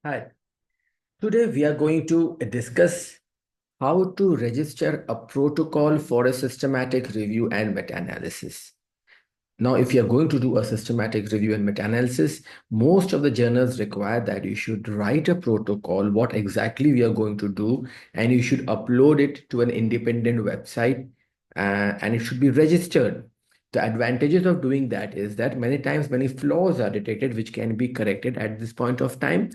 Hi. Today we are going to discuss how to register a protocol for a systematic review and meta-analysis. Now, if you're going to do a systematic review and meta-analysis, most of the journals require that you should write a protocol, what exactly we are going to do, and you should upload it to an independent website, and it should be registered. The advantages of doing that is that many times many flaws are detected, which can be corrected at this point of time.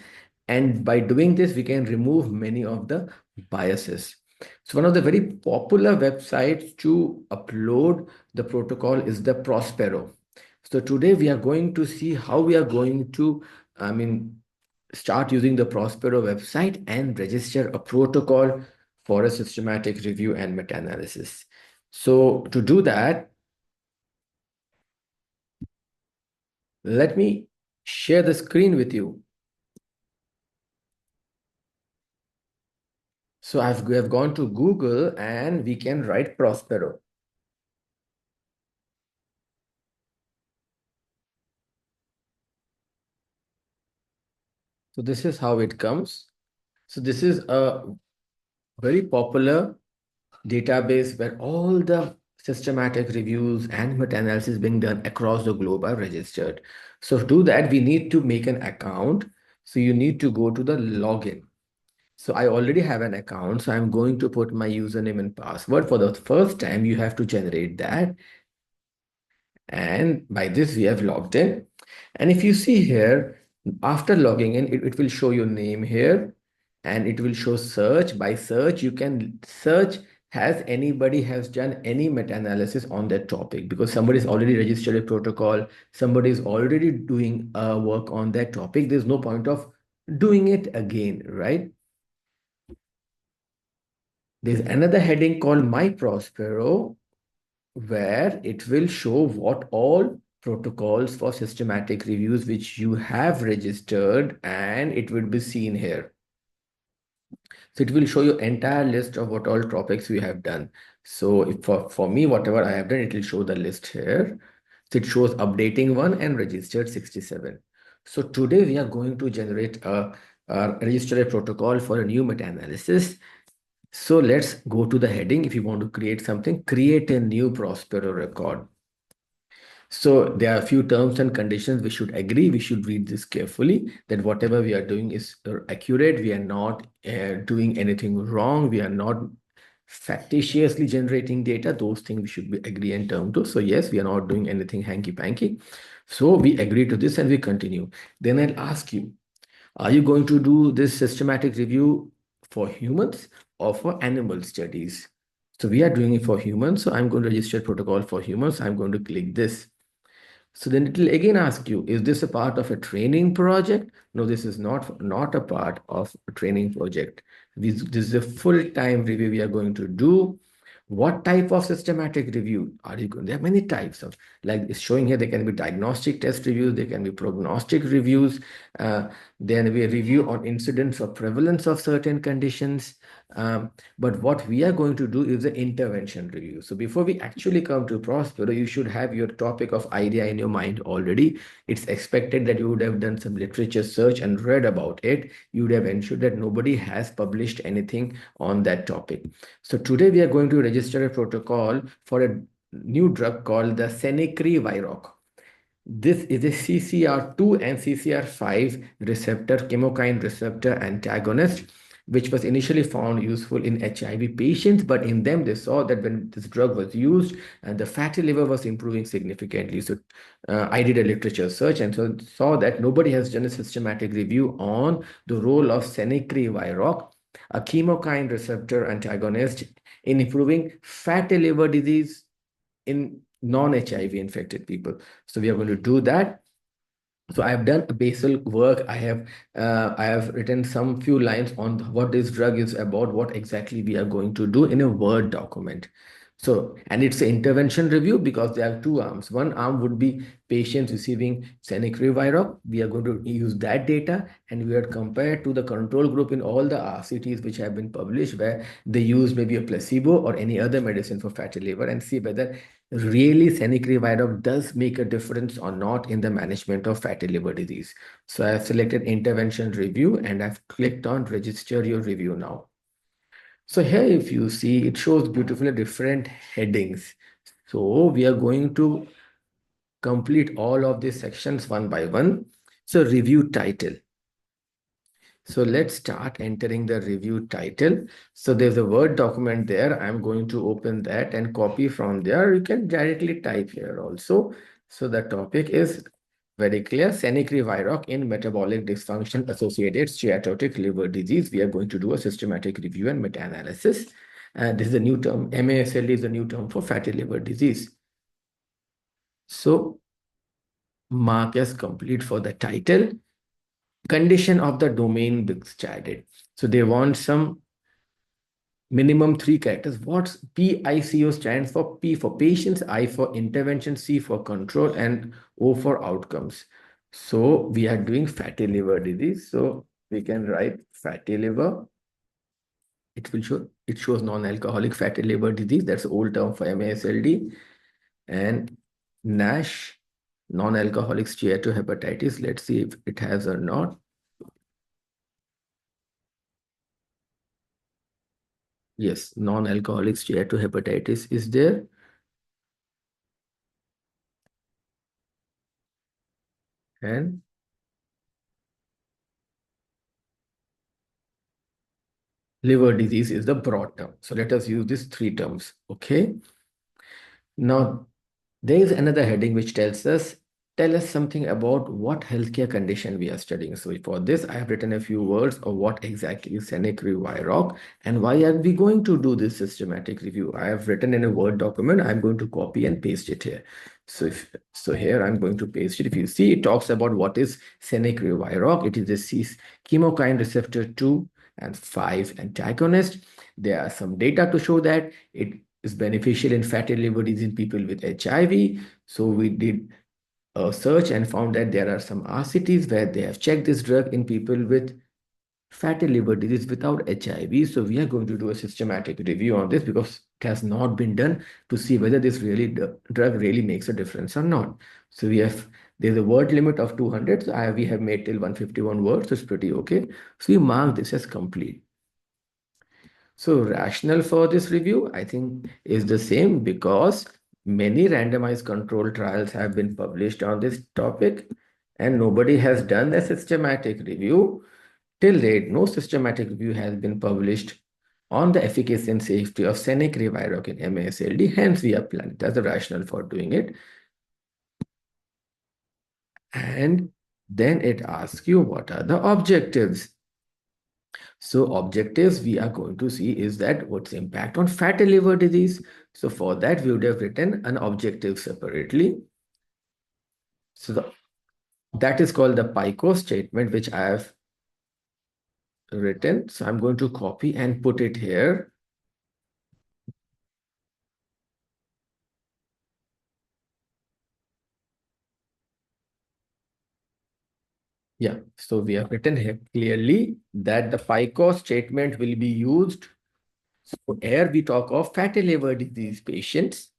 And by doing this, we can remove many of the biases. So one of the very popular websites to upload the protocol is the Prospero. So today we are going to see how we are going to, I mean, start using the Prospero website and register a protocol for a systematic review and meta-analysis. So to do that, let me share the screen with you. So we have gone to Google and we can write Prospero. So this is how it comes. So this is a very popular database where all the systematic reviews and meta-analysis being done across the globe are registered. So to do that, we need to make an account. So you need to go to the login. So I already have an account. So I'm going to put my username and password. For the first time, you have to generate that. And by this, we have logged in. And if you see here, after logging in, it will show your name here and it will show search. By search, you can search has anybody has done any meta-analysis on that topic, because somebody is already registered a protocol, somebody is already doing work on that topic. There's no point of doing it again, right? There's another heading called My Prospero, where it will show what all protocols for systematic reviews which you have registered, and it will be seen here. So it will show you entire list of what all topics we have done. So if for me, whatever I have done, it will show the list here. So it shows updating one and registered 67. So today we are going to generate register a protocol for a new meta-analysis. So let's go to the heading. If you want to create something, create a new Prospero record. So there are a few terms and conditions we should agree. We should read this carefully, that whatever we are doing is accurate. We are not doing anything wrong. We are not factitiously generating data. Those things we should be agree and term to. So yes, we are not doing anything hanky-panky. So we agree to this and we continue. Then I'll ask you, are you going to do this systematic review for humans or for animal studies? So we are doing it for humans. So I'm going to register protocol for humans. I'm going to click this. So then it will again ask you, is this a part of a training project? No, this is not a part of a training project. This is a full-time review we are going to do. What type of systematic review are you going? There are many types of, like it's showing here, there can be diagnostic test reviews, there can be prognostic reviews, there can be a review on incidence or prevalence of certain conditions. But what we are going to do is the intervention review. So before we actually come to Prospero, you should have your topic of idea in your mind already. It's expected that you would have done some literature search and read about it. You would have ensured that nobody has published anything on that topic. So today we are going to register a protocol for a new drug called the Senecri-Viroc. This is a CCR2 and CCR5 receptor, chemokine receptor antagonist, which was initially found useful in HIV patients, but in them they saw that when this drug was used, and the fatty liver was improving significantly. So I did a literature search and so saw that nobody has done a systematic review on the role of Senecri-Viroc, a chemokine receptor antagonist, in improving fatty liver disease in non-HIV infected people. So we are going to do that. So I have done a basal work. I have written some few lines on what this drug is about, what exactly we are going to do in a Word document. So, and it's an intervention review because there are two arms. One arm would be patients receiving Senecre-Viroc. We are going to use that data and we are compared to the control group in all the RCTs which have been published where they use maybe a placebo or any other medicine for fatty liver and see whether really Senecre-Viroc does make a difference or not in the management of fatty liver disease. So I have selected intervention review and I've clicked on register your review now. So here, if you see, it shows beautifully different headings. So we are going to complete all of these sections one by one. So review title. So let's start entering the review title. So there's a Word document there. I'm going to open that and copy from there. You can directly type here also. So the topic is very clear. Senecre-Viroc in metabolic dysfunction associated steatotic liver disease. We are going to do a systematic review and meta-analysis. And this is a new term. MASLD is a new term for fatty liver disease. So mark as complete for the title. Condition of the domain being added. So they want some minimum three characters. What's PICO stands for? P for patients, I for intervention, C for control, and O for outcomes. So we are doing fatty liver disease. So we can write fatty liver. It will show, it shows non-alcoholic fatty liver disease. That's the old term for MASLD. And NASH, non-alcoholic steatohepatitis. Let's see if it has or not. Yes, non-alcoholic steatohepatitis is there. And liver disease is the broad term. So let us use these three terms. Okay. Now, there is another heading which tell us something about what healthcare condition we are studying. So for this, I have written a few words of what exactly is Senecre-Viroc and why are we going to do this systematic review. I have written in a Word document. I'm going to copy and paste it here. So here I'm going to paste it. If you see, it talks about what is Senecre-Viroc. It is a chemokine receptor 2 and 5 antagonist. There are some data to show that it is beneficial in fatty liver disease in people with HIV. So we did a search and found that there are some RCTs where they have checked this drug in people with fatty liver disease without HIV. So we are going to do a systematic review on this because it has not been done to see whether this drug really makes a difference or not. So there's a word limit of 200. So we have made till 151 words. So it's pretty okay. So we mark this as complete. So rationale for this review, I think, is the same because many randomized control trials have been published on this topic and nobody has done a systematic review. Till date, no systematic review has been published on the efficacy and safety of Senecre-Viroc in MASLD. Hence, we are planning. That's the rationale for doing it. And then it asks you what are the objectives. So objectives we are going to see is that what's the impact on fatty liver disease. So for that, we would have written an objective separately. So that is called the PICO statement, which I have written. So I'm going to copy and put it here. Yeah, so we have written here clearly that the PICO statement will be used. So here we talk of fatty liver disease patients.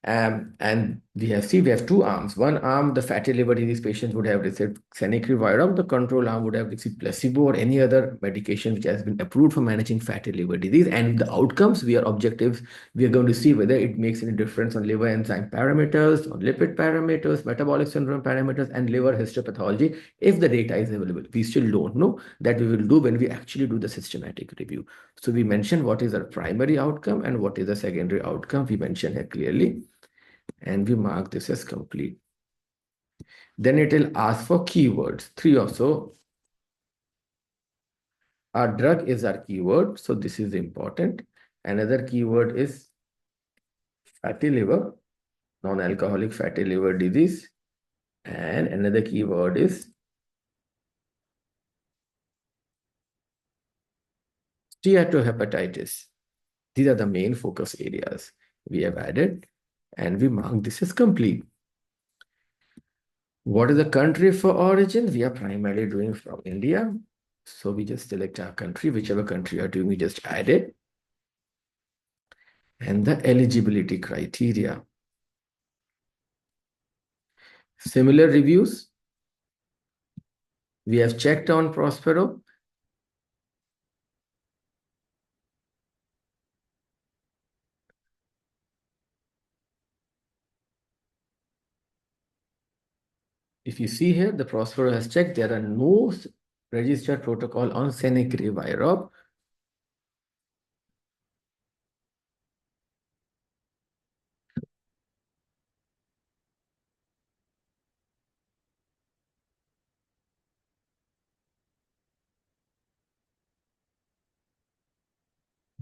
And we have two arms. One arm, the fatty liver disease patients would have received Senecre-Viroc. The control arm would have received placebo or any other medication which has been approved for managing fatty liver disease. And the outcomes, objectives, we are going to see whether it makes any difference on liver enzyme parameters, on lipid parameters, metabolic syndrome parameters, and liver histopathology if the data is available. We still don't know. That we will do when we actually do the systematic review. So we mentioned what is our primary outcome and what is the secondary outcome. We mentioned here clearly. And we mark this as complete. Then it will ask for keywords, three or so. Our drug is our keyword, so this is important. Another keyword is fatty liver, non-alcoholic fatty liver disease. And another keyword is steatohepatitis. These are the main focus areas we have added, and we mark this as complete. What is the country for origin? We are primarily doing from India. So we just select our country, whichever country you are doing, we just add it. And the eligibility criteria. Similar reviews. We have checked on Prospero. If you see here, the Prospero has checked. There are no registered protocol on Senecre-Virop.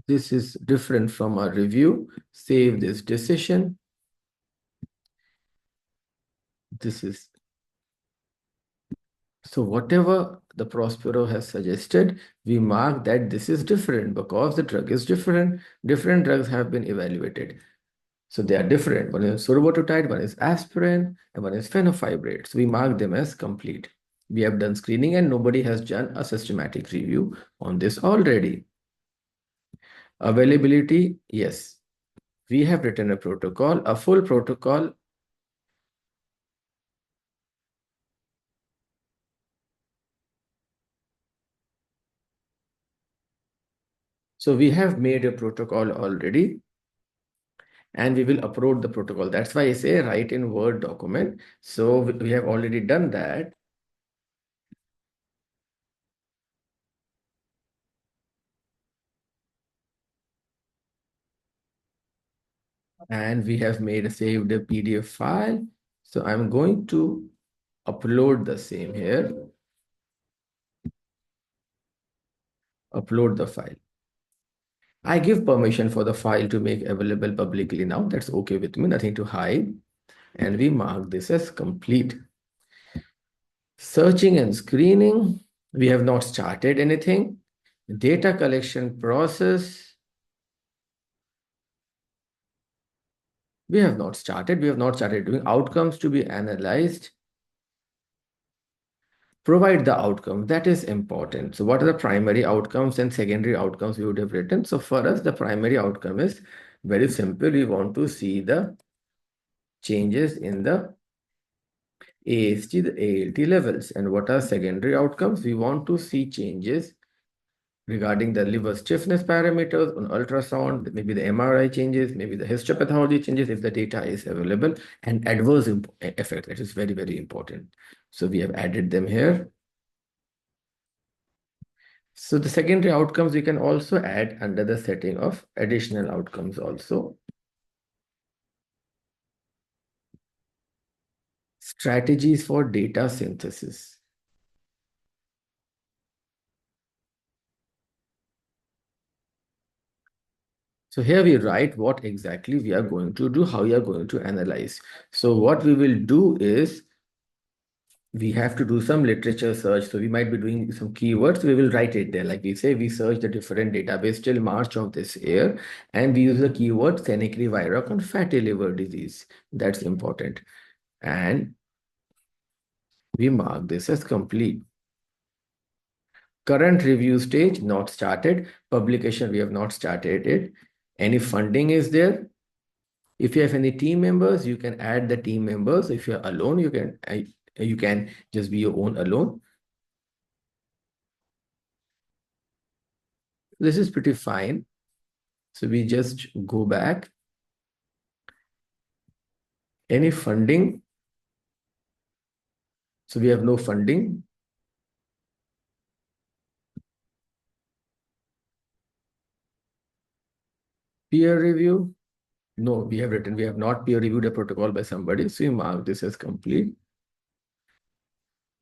This is different from our review. Save this decision. This is so whatever the Prospero has suggested, we mark that this is different because the drug is different. Different drugs have been evaluated. So they are different. One is survodutide, one is aspirin, and one is fenofibrate. So we mark them as complete. We have done screening and nobody has done a systematic review on this already. Availability, yes. We have written a protocol, a full protocol. So we have made a protocol already and we will upload the protocol. That's why I say write in Word document. So we have already done that. And we have made a saved a PDF file. So I'm going to upload the same here. Upload the file. I give permission for the file to make available publicly now. That's okay with me, nothing to hide. And we mark this as complete. Searching and screening, we have not started anything. Data collection process, we have not started. We have not started doing outcomes to be analyzed. Provide the outcome. That is important. So what are the primary outcomes and secondary outcomes we would have written? So for us, the primary outcome is very simple. We want to see the changes in the AST, the ALT levels. And what are secondary outcomes? We want to see changes regarding the liver stiffness parameters on ultrasound, maybe the MRI changes, maybe the histopathology changes if the data is available, and adverse effect. That is very, very important. So we have added them here. So the secondary outcomes we can also add under the setting of additional outcomes also. Strategies for data synthesis. So here we write what exactly we are going to do, how we are going to analyze. So what we will do is we have to do some literature search. So we might be doing some keywords. We will write it there. Like we say, we search the different database till March of this year, and we use the keyword Senecre-Viroc on fatty liver disease. That's important. And we mark this as complete. Current review stage, not started. Publication, we have not started it. Any funding is there. If you have any team members, you can add the team members. If you're alone, you can just be your own alone. This is pretty fine. So we just go back. Any funding? So we have no funding. Peer review? No, we have written, we have not peer reviewed a protocol by somebody. So we mark this as complete.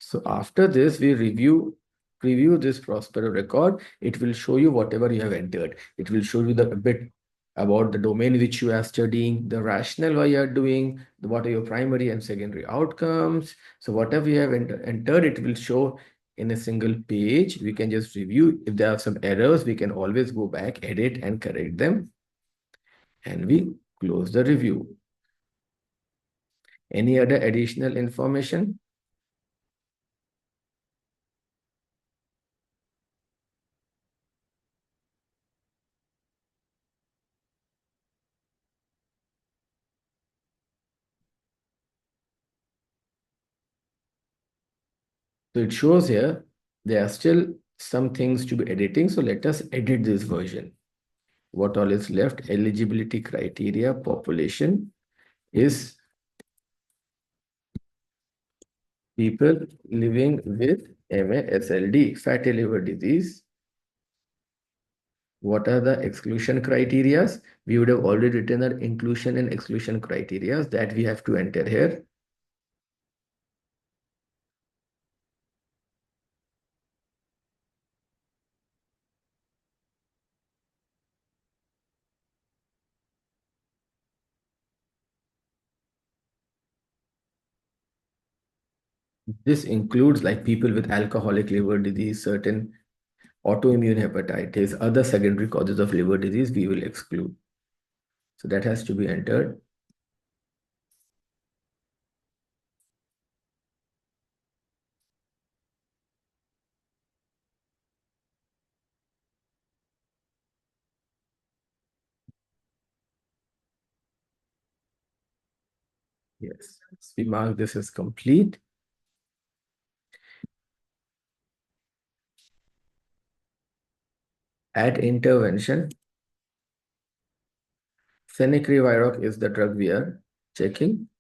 So after this, we preview this Prospero record. It will show you whatever you have entered. It will show you a bit about the domain which you are studying, the rationale why you are doing, what are your primary and secondary outcomes. So whatever you have entered, it will show in a single page. We can just review. If there are some errors, we can always go back, edit, and correct them. and we close the review. Any other additional information? So it shows here there are still some things to be editing. So let us edit this version. What all is left? Eligibility criteria, population is people living with MASLD, fatty liver disease. What are the exclusion criteria? We would have already written our inclusion and exclusion criteria that we have to enter here. This includes like people with alcoholic liver disease, certain autoimmune hepatitis, other secondary causes of liver disease, we will exclude. So that has to be entered. Yes, we mark this as complete. At intervention, fenugreek is the drug we are checking.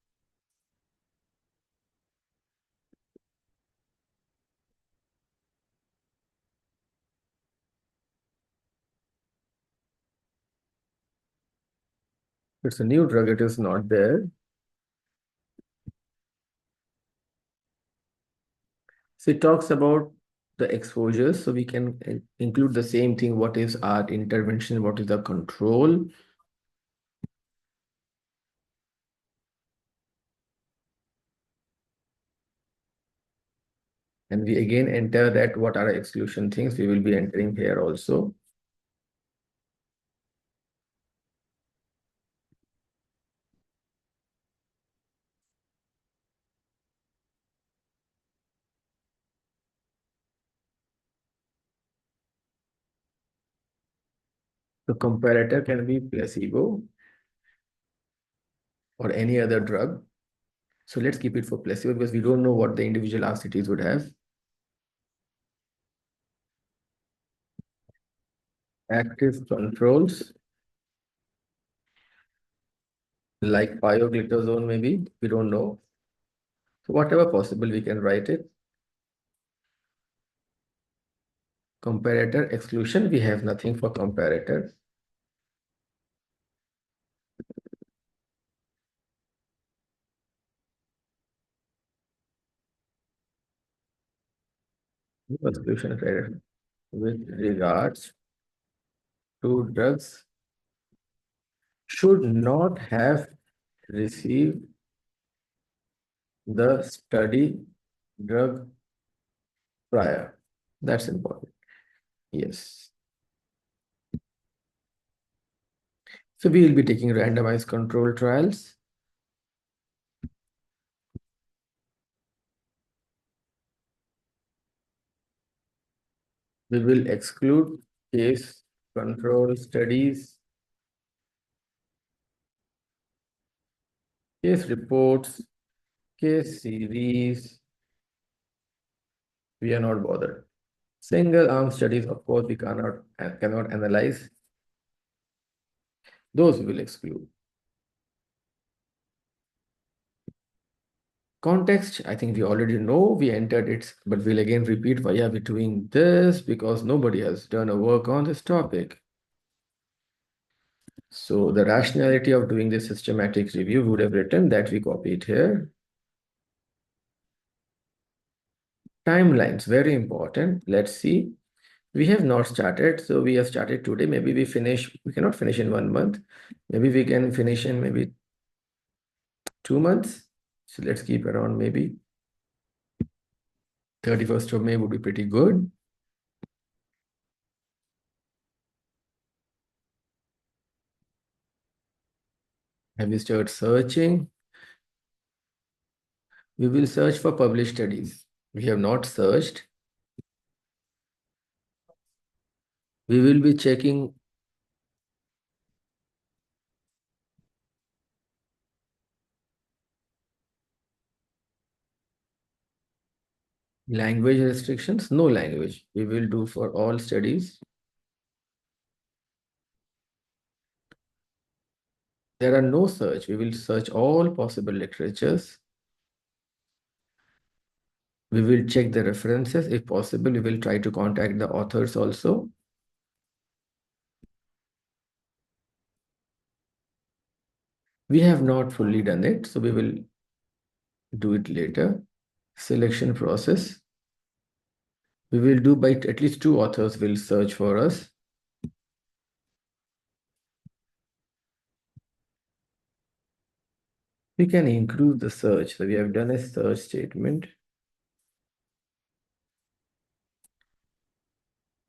It's a new drug, it is not there. So it talks about the exposures. So we can include the same thing. What is our intervention? What is the control? And we again enter that what are exclusion things we will be entering here also. The comparator can be placebo or any other drug. So let's keep it for placebo because we don't know what the individual RCTs would have. Active controls like pioglitazone maybe, we don't know. So whatever possible, we can write it. Comparator exclusion, we have nothing for comparator. Exclusion criteria with regards to drugs should not have received the study drug prior. That's important. Yes. So we will be taking randomized control trials. We will exclude case control studies, case reports, case series. We are not bothered. Single arm studies, of course, we cannot analyze. Those we will exclude. Context, I think we already know we entered it, but we'll again repeat why are we doing this because nobody has done a work on this topic. So the rationality of doing this systematic review would have written that we copied here. Timelines, very important. Let's see. We have not started, so we have started today. Maybe we cannot finish in 1 month. Maybe we can finish in maybe 2 months. So let's keep around maybe 31st of May would be pretty good. Have you started searching? We will search for published studies. We have not searched. We will be checking language restrictions. No language. We will do for all studies. There are no search. We will search all possible literatures. We will check the references. If possible, we will try to contact the authors also. We have not fully done it, so we will do it later. Selection process. We will do by at least two authors will search for us. We can include the search. So we have done a search statement.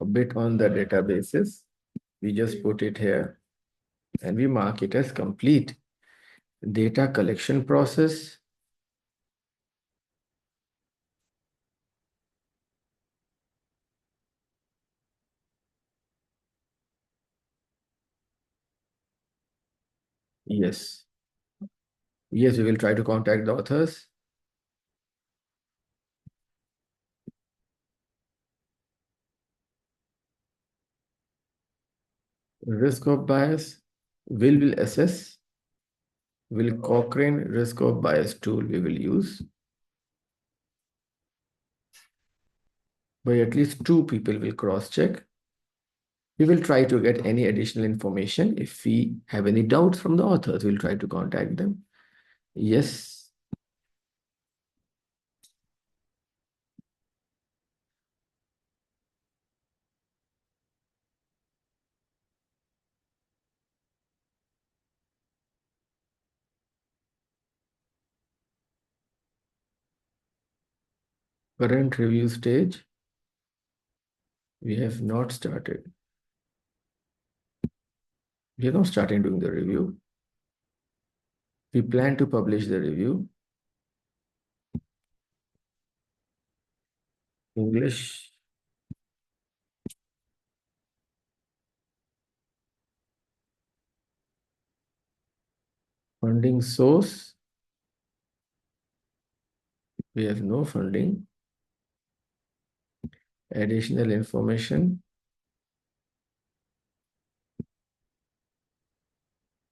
A bit on the databases. We just put it here and we mark it as complete. Data collection process. Yes. Yes, we will try to contact the authors. Risk of bias. Will assess. Will Cochrane risk of bias tool we will use. By at least two people will cross-check. We will try to get any additional information. If we have any doubts from the authors, we'll try to contact them. Yes. Current review stage. We have not started. We are not starting doing the review. We plan to publish the review. English. Funding source. We have no funding. Additional information.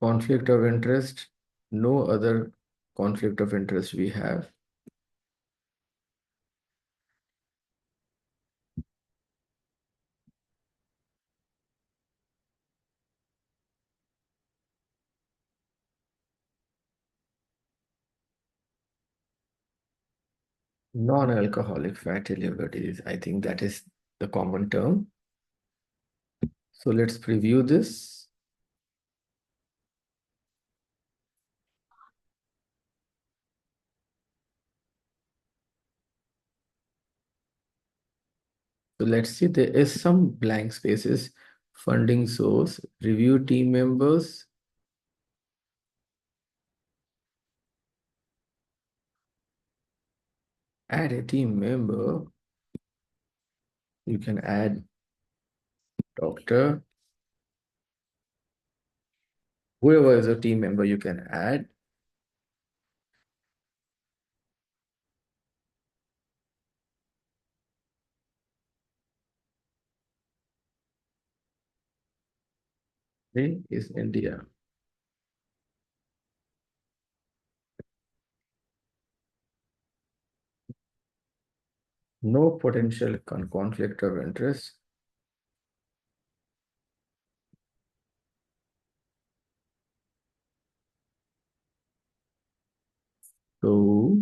Conflict of interest. No other conflict of interest we have. Non-alcoholic fatty liver disease. I think that is the common term. So let's preview this. So let's see, there is some blank spaces. Funding source, review team members. Add a team member. You can add doctor. Whoever is a team member, you can add. A is India. No potential conflict of interest. So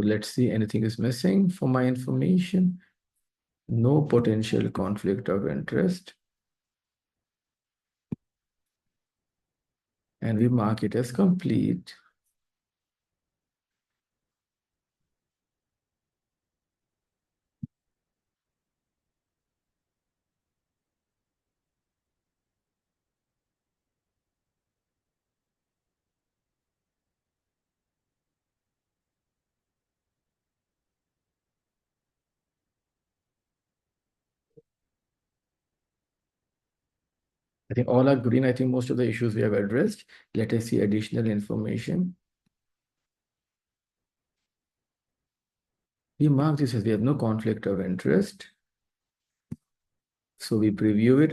let's see, anything is missing for my information. No potential conflict of interest. and we mark it as complete. I think all are green. I think most of the issues we have addressed. Let us see additional information. We mark this as we have no conflict of interest. So we preview it.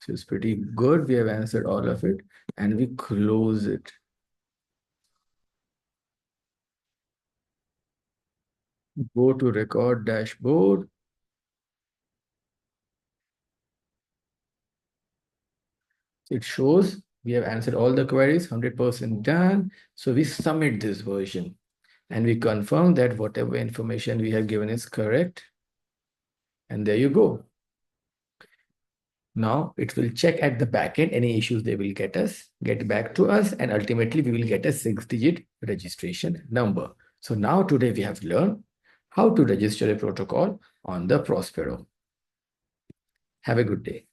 So it's pretty good. We have answered all of it and we close it. Go to record dashboard. It shows we have answered all the queries, 100% done. So we submit this version and we confirm that whatever information we have given is correct. And there you go. Now it will check at the backend any issues they will get back to us, and ultimately we will get a 6-digit registration number. So now today we have learned how to register a protocol on the Prospero. Have a good day.